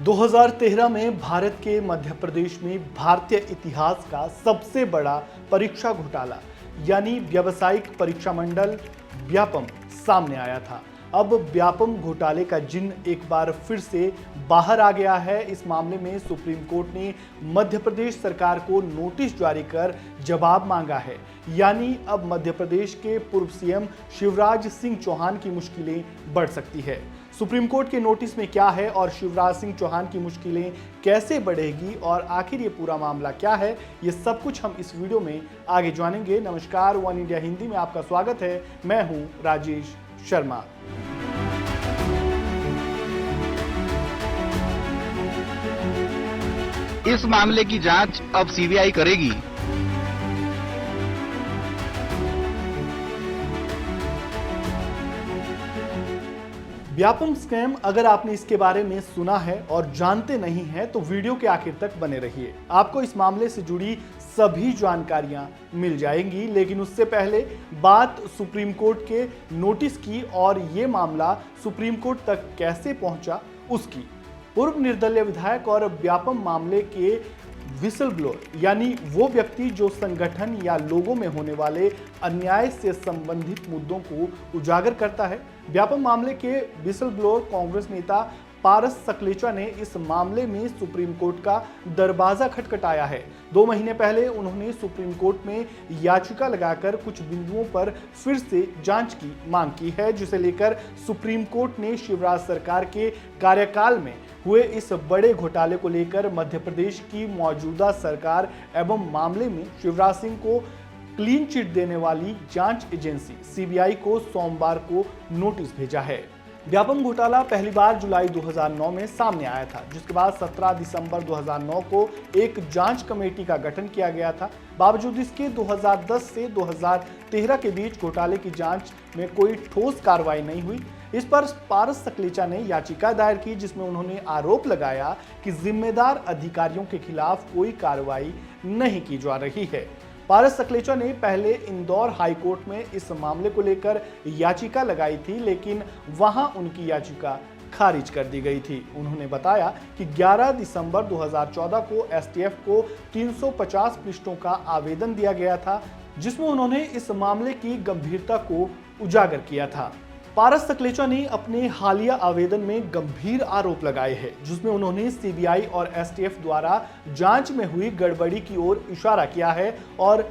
2013 में भारत के मध्य प्रदेश में भारतीय इतिहास का सबसे बड़ा परीक्षा घोटाला यानी व्यावसायिक परीक्षा मंडल व्यापम सामने आया था। अब व्यापम घोटाले का जिन एक बार फिर से बाहर आ गया है। इस मामले में सुप्रीम कोर्ट ने मध्य प्रदेश सरकार को नोटिस जारी कर जवाब मांगा है। यानी अब मध्य प्रदेश के पूर्व सीएम शिवराज सिंह चौहान की मुश्किलें बढ़ सकती है। सुप्रीम कोर्ट के नोटिस में क्या है और शिवराज सिंह चौहान की मुश्किलें कैसे बढ़ेगी और आखिर ये पूरा मामला क्या है, ये सब कुछ हम इस वीडियो में आगे जानेंगे। नमस्कार, वन इंडिया हिंदी में आपका स्वागत है। मैं हूं राजेश शर्मा। इस मामले की जांच अब सीबीआई करेगी। व्यापम स्कैम, अगर आपने इसके बारे में सुना है और जानते नहीं हैं तो वीडियो के आखिर तक बने रहिए। आपको इस मामले से जुड़ी सभी जानकारियां मिल जाएंगी। लेकिन उससे पहले बात सुप्रीम कोर्ट के नोटिस की और ये मामला सुप्रीम कोर्ट तक कैसे पहुंचा उसकी। पूर्व निर्दलीय विधायक और व्यापम मामले के विसल ब्लोअर यानी वो व्यक्ति जो संगठन या लोगों में होने वाले अन्याय से संबंधित मुद्दों को उजागर करता है। व्यापम मामले के विसल ब्लोअर कांग्रेस नेता पारस सकलेचा ने इस मामले में सुप्रीम कोर्ट का दरवाजा खटखटाया है। 2 महीने पहले उन्होंने सुप्रीम कोर्ट में याचिका लगाकर कुछ बिंदुओं पर फिर से जांच की मांग की है, जिसे लेकर सुप्रीम कोर्ट ने शिवराज सरकार के कार्यकाल में हुए इस बड़े घोटाले को लेकर मध्य प्रदेश की मौजूदा सरकार एवं मामले में शिवराज सिंह को क्लीन चिट देने वाली जांच एजेंसी सीबीआई को सोमवार को नोटिस भेजा है। व्यापम घोटाला पहली बार जुलाई 2009 में सामने आया था, जिसके बाद 17 दिसंबर 2009 को एक जांच कमेटी का गठन किया गया था। बावजूद इसके 2010 से 2013 के बीच घोटाले की जांच में कोई ठोस कार्रवाई नहीं हुई। इस पर पारस सकलेचा ने याचिका दायर की, जिसमें उन्होंने आरोप लगाया कि जिम्मेदार अधिकारियों के खिलाफ कोई कार्रवाई नहीं की जा रही है। पारस सकलेचा ने पहले इंदौर हाई कोर्ट में इस मामले को लेकर याचिका लगाई थी, लेकिन वहां उनकी याचिका खारिज कर दी गई थी। उन्होंने बताया कि 11 दिसंबर 2014 को एसटीएफ को 350 पृष्ठों का आवेदन दिया गया था, जिसमें उन्होंने इस मामले की गंभीरता को उजागर किया था। पारस सकलेचा ने अपने हालिया आवेदन में गंभीर आरोप लगाए हैं, जिसमें उन्होंने सीबीआई और एसटीएफ द्वारा जांच में हुई गड़बड़ी की ओर इशारा किया है। और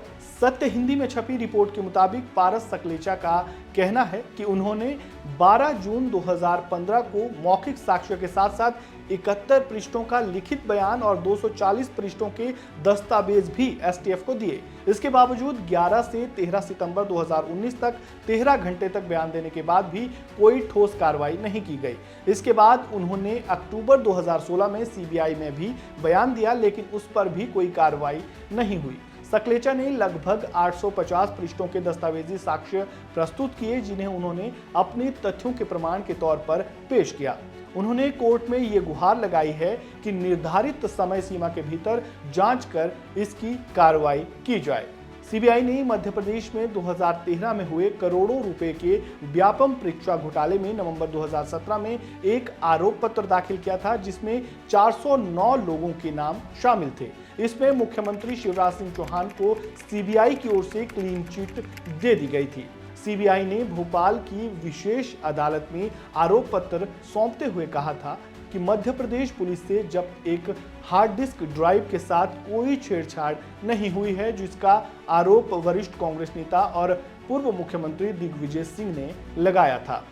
सत्य हिंदी में छपी रिपोर्ट के मुताबिक पारस सकलेचा का कहना है कि उन्होंने 12 जून 2015 को मौखिक साक्ष्य के साथ साथ 71 पृष्ठों का लिखित बयान और 240 पृष्ठों के दस्तावेज भी एसटीएफ को दिए। इसके बावजूद 11 से 13 सितंबर 2019 तक 13 घंटे तक बयान देने के बाद भी कोई ठोस कार्रवाई नहीं की गई। इसके बाद उन्होंने अक्टूबर 2016 में सीबीआई में भी बयान दिया, लेकिन उस पर भी कोई कार्रवाई नहीं हुई। सकलेचा ने लगभग 850 पृष्ठों के दस्तावेजी साक्ष्य प्रस्तुत किए, जिन्हें उन्होंने अपने तथ्यों के प्रमाण के तौर पर पेश किया। उन्होंने कोर्ट में ये गुहार लगाई है कि निर्धारित समय सीमा के भीतर जांच कर इसकी कार्रवाई की जाए। सीबीआई ने मध्य प्रदेश में 2013 में हुए करोड़ों रुपए के व्यापम परीक्षा घोटाले में नवंबर 2017 में एक आरोप पत्र दाखिल किया था, जिसमें 409 लोगों के नाम शामिल थे। इसमें मुख्यमंत्री शिवराज सिंह चौहान को सीबीआई की ओर से क्लीन चिट दे दी गई थी। सीबीआई ने भोपाल की विशेष अदालत में आरोप पत्र सौंपते हुए कहा था कि मध्य प्रदेश पुलिस से जब एक हार्ड डिस्क ड्राइव के साथ कोई छेड़छाड़ नहीं हुई है, जिसका आरोप वरिष्ठ कांग्रेस नेता और पूर्व मुख्यमंत्री दिग्विजय सिंह ने लगाया था।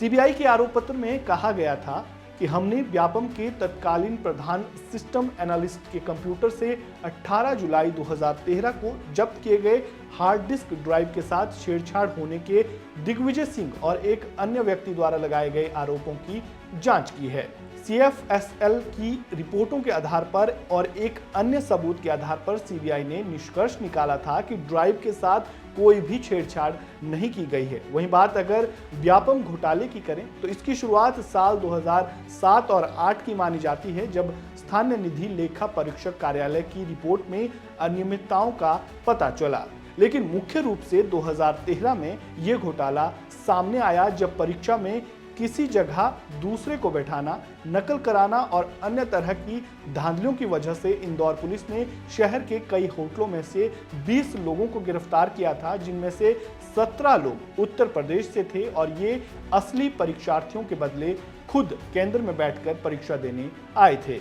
सीबीआई के आरोप पत्र में कहा गया था कि हमने व्यापम के तत्कालीन प्रधान सिस्टम एनालिस्ट के कंप्यूटर से 18 जुलाई 2013 को जब्त किए गए हार्ड डिस्क ड्राइव के साथ छेड़छाड़ होने के दिग्विजय सिंह और एक अन्य व्यक्ति द्वारा लगाए गए आरोपों की जांच की है। सीएफएसएल की रिपोर्टों के आधार पर और एक अन्य सबूत के आधार पर सीबीआई ने निष्कर्ष निकाला था कि ड्राइव के साथ कोई भी छेड़छाड़ नहीं की गई है। वहीं बात अगर व्यापम घोटाले की करें तो इसकी शुरुआत साल 2007 और 8 की मानी जाती है, जब स्थानीय निधि लेखा परीक्षक कार्यालय की रिपोर्ट में अनियमितताओं का पता चला। लेकिन मुख्य रूप से 2013 में यह घोटाला सामने आया, जब परीक्षा में किसी जगह दूसरे को बैठाना, नकल कराना और अन्य तरह की धांधलियों की वजह से इंदौर पुलिस ने शहर के कई होटलों में से 20 लोगों को गिरफ्तार किया था, जिनमें से 17 लोग उत्तर प्रदेश से थे और ये असली परीक्षार्थियों के बदले खुद केंद्र में बैठकर परीक्षा देने आए थे।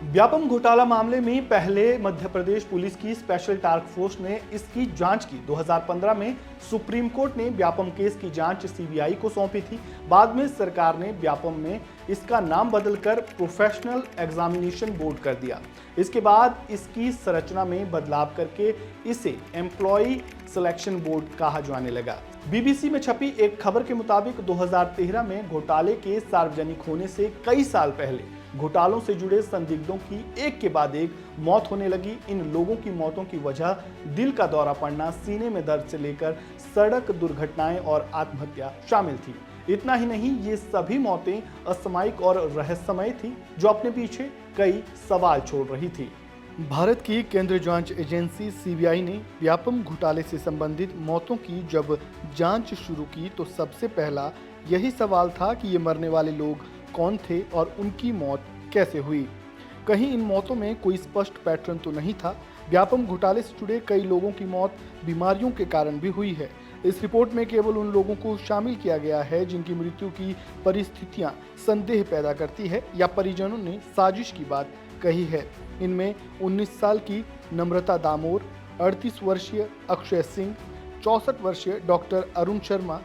व्यापम घोटाला मामले में पहले मध्य प्रदेश पुलिस की स्पेशल टास्क फोर्स ने इसकी जांच की। 2015 में सुप्रीम कोर्ट ने व्यापम केस की जांच सीबीआई को सौंपी थी। बाद में सरकार ने व्यापम में इसका नाम बदलकर प्रोफेशनल एग्जामिनेशन बोर्ड कर दिया। इसके बाद इसकी संरचना में बदलाव करके इसे एम्प्लॉय सिलेक्शन बोर्ड कहा जाने लगा। बीबीसी में छपी एक खबर के मुताबिक 2013 में घोटाले के सार्वजनिक होने से कई साल पहले घोटालों से जुड़े संदिग्धों की एक के बाद एक मौत होने लगी। इन लोगों की मौतों की वजह दिल का दौरा पड़ना, सीने में दर्द से लेकर सड़क दुर्घटनाएं और आत्महत्या शामिल थी। इतना ही नहीं, ये सभी मौतें असामयिक और रहस्यमय थी, जो अपने पीछे कई सवाल छोड़ रही थी। भारत की केंद्रीय जांच एजेंसी सीबीआई ने व्यापम घोटाले से संबंधित मौतों की जब जांच शुरू की तो सबसे पहला यही सवाल था कि ये मरने वाले लोग कौन थे और उनकी मौत कैसे हुई। कहीं इन मौतों में कोई स्पष्ट पैटर्न तो नहीं था। व्यापम घोटाले से जुड़े कई लोगों की मौत बीमारियों के कारण भी हुई है। इस रिपोर्ट में केवल उन लोगों को शामिल किया गया है जिनकी मृत्यु की परिस्थितियां संदेह पैदा करती है या परिजनों ने साजिश की बात कही है। इनमें 19 साल की नम्रता दामोर, 38 वर्षीय अक्षय सिंह, 64 वर्षीय doctor Arun Sharma,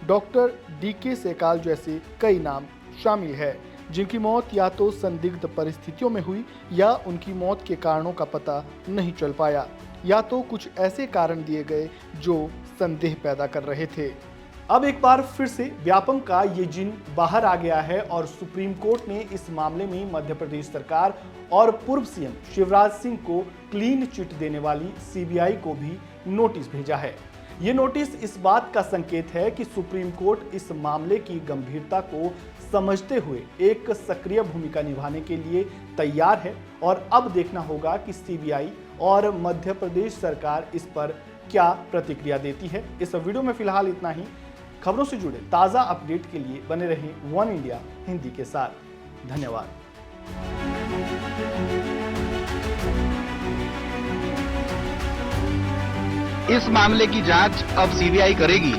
doctor DK सेकाल जैसे कई नाम शामिल है, जिनकी मौत या तो संदिग्ध परिस्थितियों में हुई या उनकी मौत के कारणों का पता नहीं चल पाया, या तो कुछ ऐसे कारण दिए गए जो संदेह पैदा कर रहे थे। अब एक बार फिर से व्यापम का ये जिन बाहर आ गया है और सुप्रीम कोर्ट ने इस मामले में मध्य प्रदेश सरकार और पूर्व सीएम शिवराज सिंह को क्लीन चिट देने वाली सीबीआई को भी नोटिस भेजा है। ये नोटिस इस बात का संकेत है कि सुप्रीम कोर्ट इस मामले की गंभीरता को समझते हुए एक सक्रिय भूमिका निभाने के लिए तैयार है और अब देखना होगा कि सीबीआई और मध्य प्रदेश सरकार इस पर क्या प्रतिक्रिया देती है। इस वीडियो में फिलहाल इतना ही। खबरों से जुड़े ताज़ा अपडेट के लिए बने रहें वन इंडिया हिंदी के साथ। धन्यवाद। इस मामले की जांच अब सीबीआई करेगी।